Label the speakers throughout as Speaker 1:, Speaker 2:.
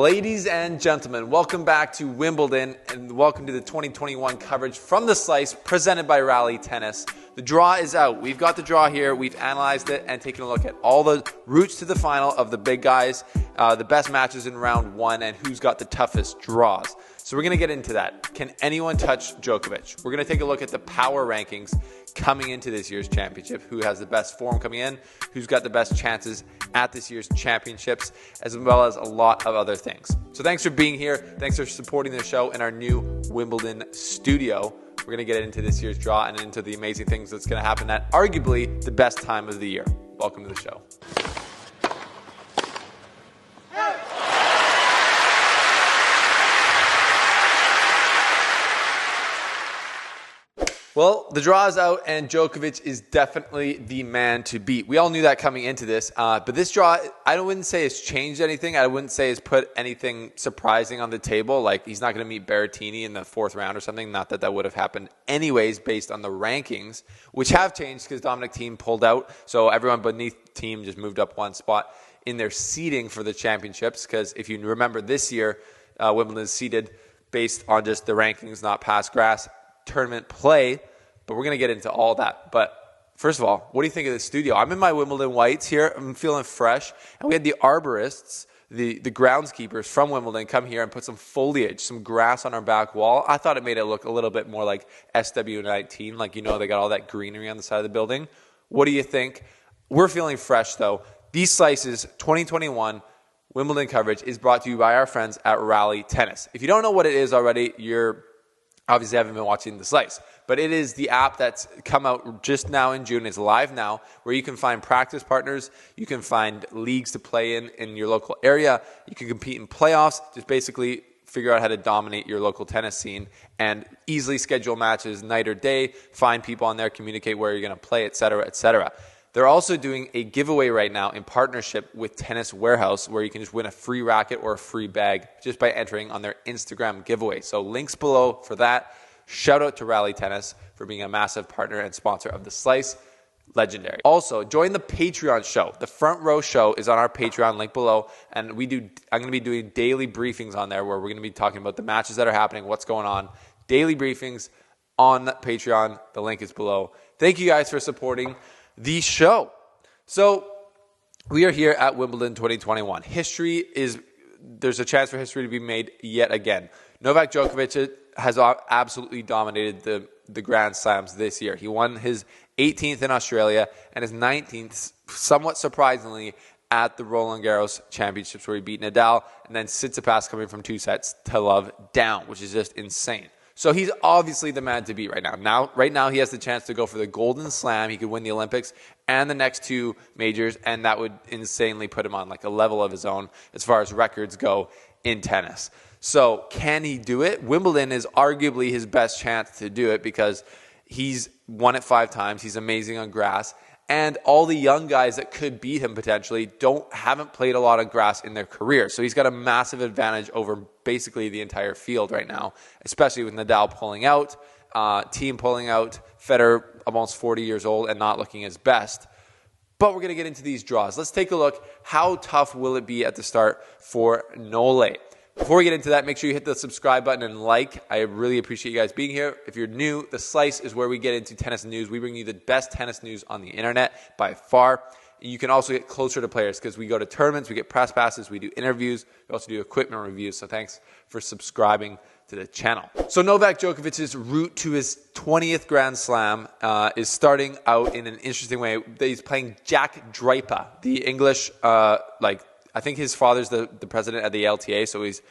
Speaker 1: Ladies and gentlemen, welcome back to Wimbledon and welcome to the 2021 coverage from The Slice presented by Rally Tennis. The draw is out. We've got the draw here. We've analyzed it and taken a look at all the routes to the final of the big guys, the best matches in round one, and who's got the toughest draws. So we're going to get into that. Can anyone touch Djokovic? We're going to take a look at the power rankings coming into this year's championship. Who has the best form coming in? Who's got the best chances at this year's championships? As well as a lot of other things. So thanks for being here. Thanks for supporting the show in our new Wimbledon studio. We're going to get into this year's draw and into the amazing things that's going to happen at arguably the best time of the year. Welcome to the show. Well, the draw is out, and Djokovic is definitely the man to beat. We all knew that coming into this, but this draw, I wouldn't say it's changed anything. I wouldn't say it's put anything surprising on the table. Like, he's not going to meet Berrettini in the fourth round or something. Not that that would have happened anyways based on the rankings, which have changed because Dominic Thiem pulled out. So everyone beneath Thiem just moved up one spot in their seeding for the championships, because if you remember this year, Wimbledon is seeded based on just the rankings, not past grass tournament play, but we're going to get into all that. But first of all, what do you think of the studio? I'm in my Wimbledon whites here. I'm feeling fresh. And we had the arborists, the groundskeepers from Wimbledon come here and put some foliage, some grass on our back wall. I thought it made it look a little bit more like SW19. Like, you know, they got all that greenery on the side of the building. What do you think? We're feeling fresh, though. These Slices 2021 Wimbledon coverage is brought to you by our friends at Rally Tennis. If you don't know what it is already, you're obviously haven't been watching The Slice, but it is the app that's come out just now in June. It's live now, where you can find practice partners, you can find leagues to play in your local area, you can compete in playoffs, just basically figure out how to dominate your local tennis scene and easily schedule matches night or day, find people on there, communicate where you're going to play, etc., etc. They're also doing a giveaway right now in partnership with Tennis Warehouse, where you can just win a free racket or a free bag just by entering on their Instagram giveaway. So links below for that. Shout out to Rally Tennis for being a massive partner and sponsor of The Slice. Legendary. Also, join the Patreon show. The Front Row Show is on our Patreon, link below. And I'm going to be doing daily briefings on there where we're going to be talking about the matches that are happening, what's going on. Daily briefings on Patreon. The link is below. Thank you guys for supporting the show. So we are here at Wimbledon 2021. There's a chance for history to be made yet again. Novak Djokovic has absolutely dominated the Grand Slams this year. He won his 18th in Australia and his 19th, somewhat surprisingly, at the Roland Garros Championships, where he beat Nadal, and then Tsitsipas coming from 2 sets to love down, which is just insane. So he's obviously the man to beat right now. Right now, he has the chance to go for the Golden Slam. He could win the Olympics and the next 2 majors, and that would insanely put him on like a level of his own as far as records go in tennis. So can he do it? Wimbledon is arguably his best chance to do it because he's won it 5 times. He's amazing on grass. And all the young guys that could beat him potentially haven't played a lot of grass in their career. So he's got a massive advantage over basically the entire field right now, especially with Nadal pulling out, Thiem pulling out, Federer almost 40 years old and not looking his best. But we're going to get into these draws. Let's take a look. How tough will it be at the start for Nole? Before we get into that, make sure you hit the subscribe button and like. I really appreciate you guys being here. If you're new, The Slice is where we get into tennis news. We bring you the best tennis news on the internet by far. You can also get closer to players because we go to tournaments, we get press passes, we do interviews, we also do equipment reviews. So thanks for subscribing to the channel. So Novak Djokovic's route to his 20th Grand Slam is starting out in an interesting way. He's playing Jack Draper, the English, I think his father's the president at the LTA, so he's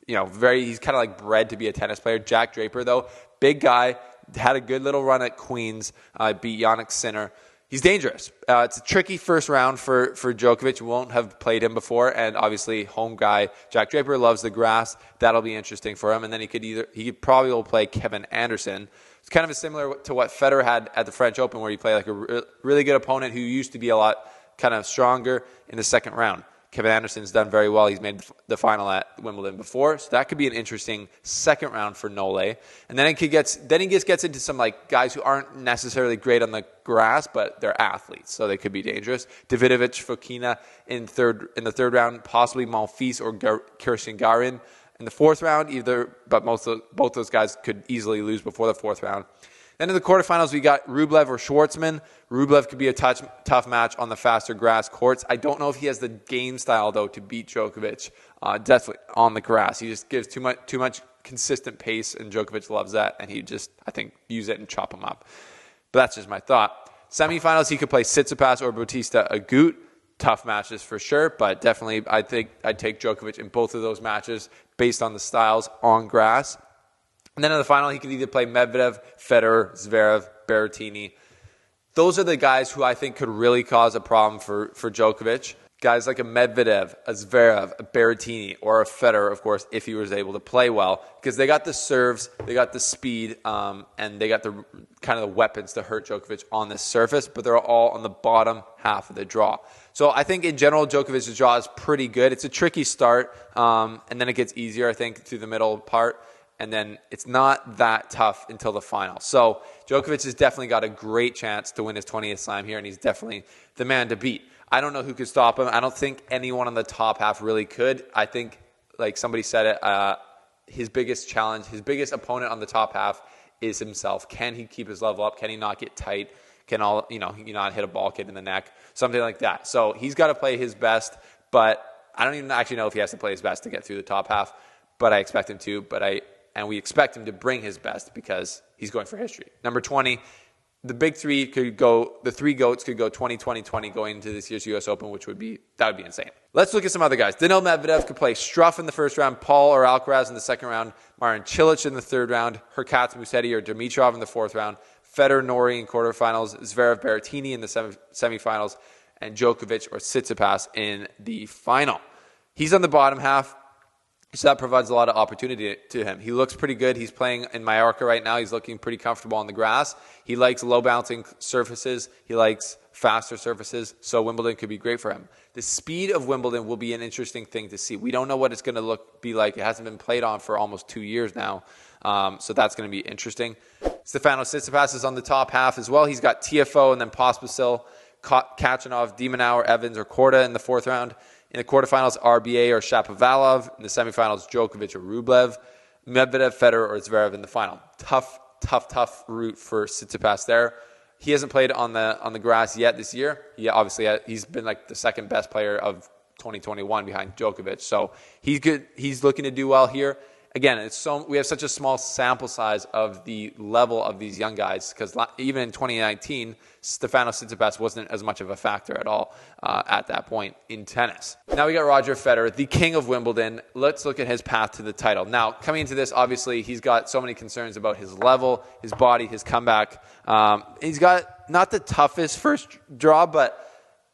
Speaker 1: kind of like bred to be a tennis player. Jack Draper, though, big guy, had a good little run at Queens, beat Jannik Sinner. He's dangerous. It's a tricky first round for Djokovic. Won't have played him before, and obviously home guy Jack Draper loves the grass. That'll be interesting for him. And then he could probably will play Kevin Anderson. It's kind of similar to what Federer had at the French Open, where he played like a really good opponent who used to be a lot kind of stronger in the second round. Kevin Anderson's done very well. He's made the final at Wimbledon before, so that could be an interesting second round for Nole. And then he gets into some like guys who aren't necessarily great on the grass, but they're athletes, so they could be dangerous. Davidovich, Fokina in the third round, possibly Monfils or Kirsten Garin in the fourth round. But both those guys could easily lose before the fourth round. Then in the quarterfinals, we got Rublev or Schwartzman. Rublev could be a tough match on the faster grass courts. I don't know if he has the game style, though, to beat Djokovic, definitely on the grass. He just gives too much consistent pace, and Djokovic loves that, and he just, I think, use it and chop him up. But that's just my thought. Semifinals, he could play Tsitsipas or Bautista Agut. Tough matches for sure, but definitely I think I'd take Djokovic in both of those matches based on the styles on grass. And then in the final, he could either play Medvedev, Federer, Zverev, Berrettini. Those are the guys who I think could really cause a problem for Djokovic. Guys like a Medvedev, a Zverev, a Berrettini, or a Federer, of course, if he was able to play well. Because they got the serves, they got the speed, and they got the kind of the weapons to hurt Djokovic on this surface, but they're all on the bottom half of the draw. So I think in general, Djokovic's draw is pretty good. It's a tricky start, and then it gets easier, I think, through the middle part. And then it's not that tough until the final. So Djokovic has definitely got a great chance to win his 20th slam here, and he's definitely the man to beat. I don't know who could stop him. I don't think anyone on the top half really could. I think, like somebody said it, his biggest challenge, his biggest opponent on the top half is himself. Can he keep his level up? Can he not get tight? Can he not hit a ball kid in the neck? Something like that. So he's got to play his best, but I don't even actually know if he has to play his best to get through the top half, but I expect him to. And we expect him to bring his best because he's going for history. Number 20, the big three could go, the three GOATs could go 20-20-20 going into this year's U.S. Open, that would be insane. Let's look at some other guys. Daniil Medvedev could play Struff in the first round, Paul or Alcaraz in the second round, Marin Cilic in the third round, Hurkacz, Musetti or Dimitrov in the fourth round, Federer, Norrie in quarterfinals, Zverev, Berrettini in the semifinals, and Djokovic or Tsitsipas in the final. He's on the bottom half. So that provides a lot of opportunity to him. He looks pretty good. He's playing in Mallorca right now. He's looking pretty comfortable on the grass. He likes low-bouncing surfaces. He likes faster surfaces. So Wimbledon could be great for him. The speed of Wimbledon will be an interesting thing to see. We don't know what it's going to be like. It hasn't been played on for almost 2 years now. So that's going to be interesting. Stefanos Tsitsipas is on the top half as well. He's got TFO and then Pospisil, Kachanov, de Minaur, Evans, or Korda in the fourth round. In the quarterfinals, RBA or Shapovalov. In the semifinals, Djokovic or Rublev. Medvedev, Federer, or Zverev in the final. Tough route for Tsitsipas there. He hasn't played on the grass yet this year. He's been like the second best player of 2021 behind Djokovic. So he's good. He's looking to do well here. Again, we have such a small sample size of the level of these young guys because even in 2019, Stefanos Tsitsipas wasn't as much of a factor at all at that point in tennis. Now we got Roger Federer, the king of Wimbledon. Let's look at his path to the title. Now, coming into this, obviously, he's got so many concerns about his level, his body, his comeback. He's got not the toughest first draw,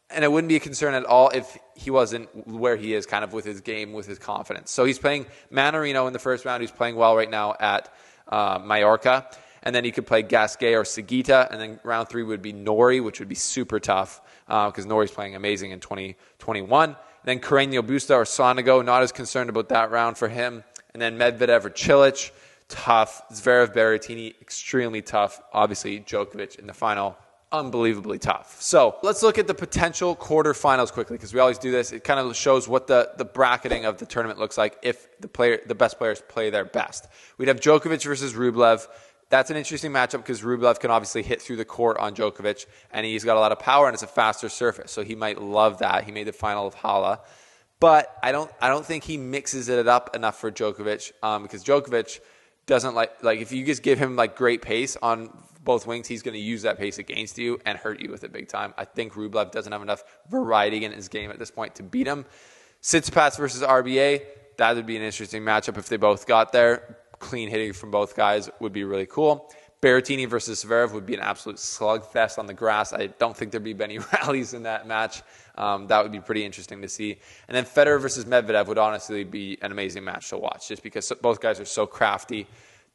Speaker 1: and it wouldn't be a concern at all if he wasn't where he is kind of with his game, with his confidence. So he's playing Manarino in the first round. He's playing well right now at Mallorca. And then he could play Gasquet or Seguita. And then round 3 would be Norrie, which would be super tough because Norrie's playing amazing in 2021. And then Carreño Busta or Sonego, not as concerned about that round for him. And then Medvedev or Cilic, tough. Zverev, Berrettini, extremely tough. Obviously, Djokovic in the final, unbelievably tough. So let's look at the potential quarterfinals quickly because we always do this. It kind of shows what the bracketing of the tournament looks like if the best players play their best. We'd have Djokovic versus Rublev. That's an interesting matchup because Rublev can obviously hit through the court on Djokovic, and he's got a lot of power, and it's a faster surface, so he might love that. He made the final of Halle. But I don't think he mixes it up enough for Djokovic because Djokovic doesn't like if you just give him like great pace on both wings, he's going to use that pace against you and hurt you with it big time. I think Rublev doesn't have enough variety in his game at this point to beat him. Tsitsipas versus RBA, that would be an interesting matchup if they both got there. Clean hitting from both guys would be really cool. Berrettini versus Zverev would be an absolute slugfest on the grass. I don't think there'd be many rallies in that match. That would be pretty interesting to see. And then Federer versus Medvedev would honestly be an amazing match to watch just because both guys are so crafty.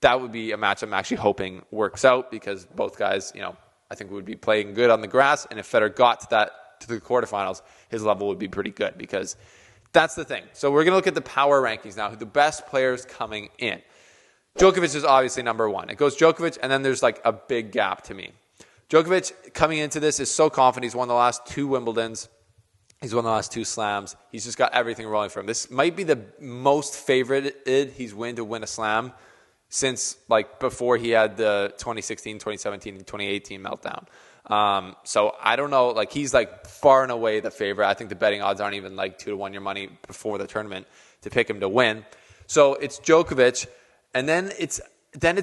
Speaker 1: That would be a match I'm actually hoping works out because both guys, I think would be playing good on the grass. And if Federer got to to the quarterfinals, his level would be pretty good, because that's the thing. So we're going to look at the power rankings now, who the best players coming in. Djokovic is obviously number one. It goes Djokovic, and then there's like a big gap to me. Djokovic coming into this is so confident. He's won the last 2 Wimbledons. He's won the last 2 slams. He's just got everything rolling for him. This might be the most favorited he's to win a slam since like before he had the 2016, 2017, and 2018 meltdown. So I don't know, like he's like far and away the favorite. I think the betting odds aren't even like 2-1 your money before the tournament to pick him to win. So it's Djokovic, and then it's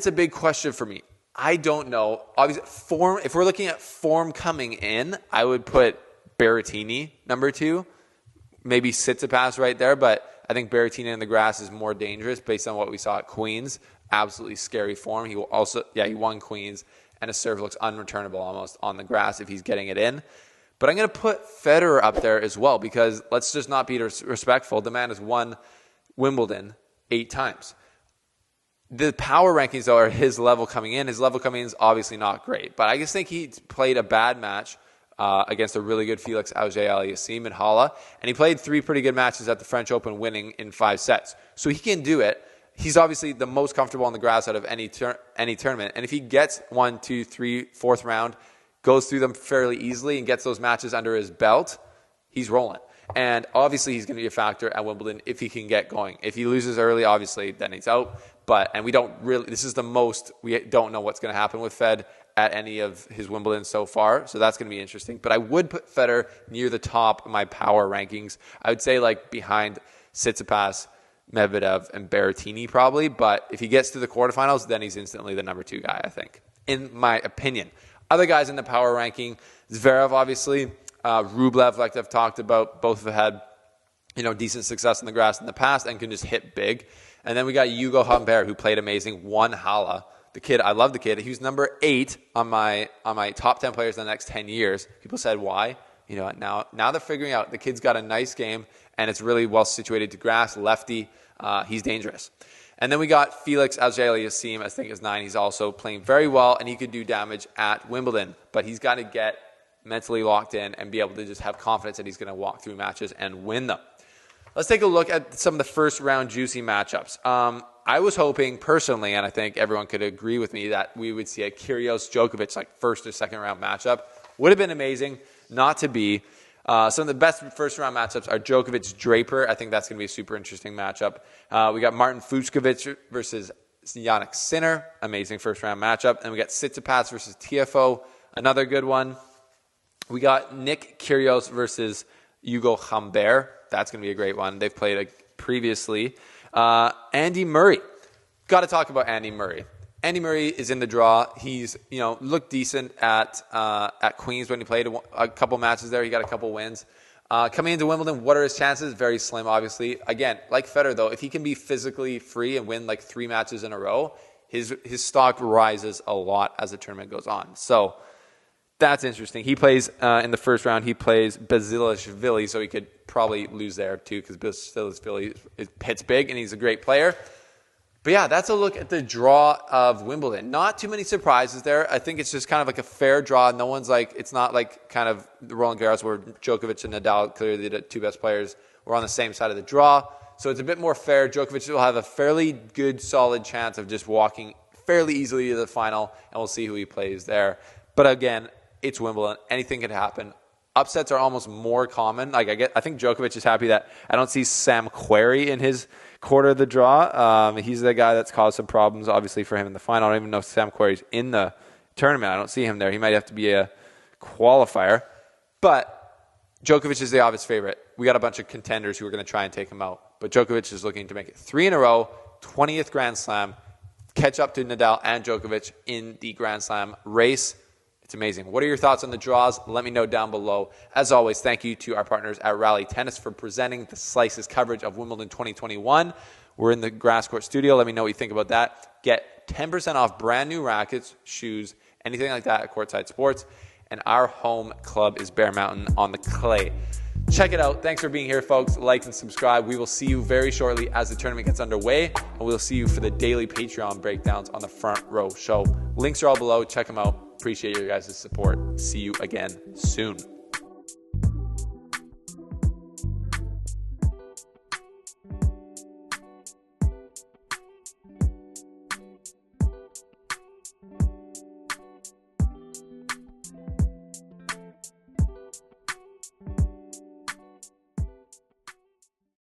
Speaker 1: a big question for me. I don't know. Obviously, form. If we're looking at form coming in, I would put Berrettini number 2, maybe Tsitsipas right there. But I think Berrettini in the grass is more dangerous based on what we saw at Queens. Absolutely scary form. He will also, he won Queens, and his serve looks unreturnable almost on the grass if he's getting it in. But I'm going to put Federer up there as well, because let's just not be respectful. The man has won Wimbledon 8 times. The power rankings, though, are his level coming in. His level coming in is obviously not great. But I just think he played a bad match against a really good Felix Auger-Aliassime in Halle. And he played 3 pretty good matches at the French Open, winning in 5 sets. So he can do it. He's obviously the most comfortable on the grass out of any tournament. And if he gets 1, 2, 3, 4th round, goes through them fairly easily and gets those matches under his belt, he's rolling. And obviously he's going to be a factor at Wimbledon if he can get going. If he loses early, obviously, then he's out. And we don't really, this is the most, we don't know what's going to happen with Fed at any of his Wimbledon so far. So that's going to be interesting. But I would put Federer near the top of my power rankings. I would say like behind Tsitsipas, Medvedev, and Berrettini probably. But if he gets to the quarterfinals, then he's instantly the number 2 guy, I think, in my opinion. Other guys in the power ranking, Zverev, obviously. Rublev, like I've talked about, both have had decent success in the grass in the past and can just hit big. And then we got Hugo Humbert, who played amazing, won Halle. The kid, I love the kid. He was number 8 on my top 10 players in the next 10 years. People said, why? Now they're figuring out the kid's got a nice game, and it's really well situated to grass, lefty. He's dangerous. And then we got Felix Auger-Aliassime, I think is 9. He's also playing very well, and he could do damage at Wimbledon. But he's got to get mentally locked in and be able to just have confidence that he's going to walk through matches and win them. Let's take a look at some of the first round juicy matchups. I was hoping personally, and I think everyone could agree with me, that we would see a Kyrgios-Djokovic like first or second round matchup. Would have been amazing, not to be. Some of the best first round matchups are Djokovic-Draper. I think that's going to be a super interesting matchup. We got Martin Fucsovics versus Jannik Sinner. Amazing first round matchup. And we got Tsitsipas versus Tiafoe. Another good one. We got Nick Kyrgios versus Hugo Humbert. That's going to be a great one. They've played previously. Andy Murray. Got to talk about Andy Murray. Andy Murray is in the draw. He's looked decent at Queens when he played a couple matches there. He got a couple wins. Coming into Wimbledon, what are his chances? Very slim, obviously. Again, like Federer, though, if he can be physically free and win like 3 matches in a row, his stock rises a lot as the tournament goes on. So that's interesting. He plays in the first round. He plays Basilashvili, so he could probably lose there too, because Basilashvili hits big and he's a great player. But yeah, that's a look at the draw of Wimbledon. Not too many surprises there. I think it's just kind of like a fair draw. No one's like, it's not like kind of the Roland Garros where Djokovic and Nadal, clearly the 2 best players, were on the same side of the draw. So it's a bit more fair. Djokovic will have a fairly good, solid chance of just walking fairly easily to the final, and we'll see who he plays there. But again, it's Wimbledon. Anything could happen. Upsets are almost more common. I think Djokovic is happy that I don't see Sam Querrey in his quarter of the draw. He's the guy that's caused some problems, obviously, for him in the final. I don't even know if Sam Querrey's in the tournament. I don't see him there. He might have to be a qualifier. But Djokovic is the obvious favorite. We got a bunch of contenders who are going to try and take him out. But Djokovic is looking to make it 3 in a row, 20th Grand Slam, catch up to Nadal and Djokovic in the Grand Slam race. It's amazing. What are your thoughts on the draws? Let me know down below. As always, thank you to our partners at Rally Tennis for presenting the Slices coverage of Wimbledon 2021. We're in the grass court studio. Let me know what you think about that. Get 10% off brand new rackets, shoes, anything like that at Courtside Sports. And our home club is Bear Mountain on the clay. Check it out. Thanks for being here, folks. Like and subscribe. We will see you very shortly as the tournament gets underway. And we'll see you for the daily Patreon breakdowns on the Front Row Show. Links are all below. Check them out. Appreciate your guys' support. See you again soon.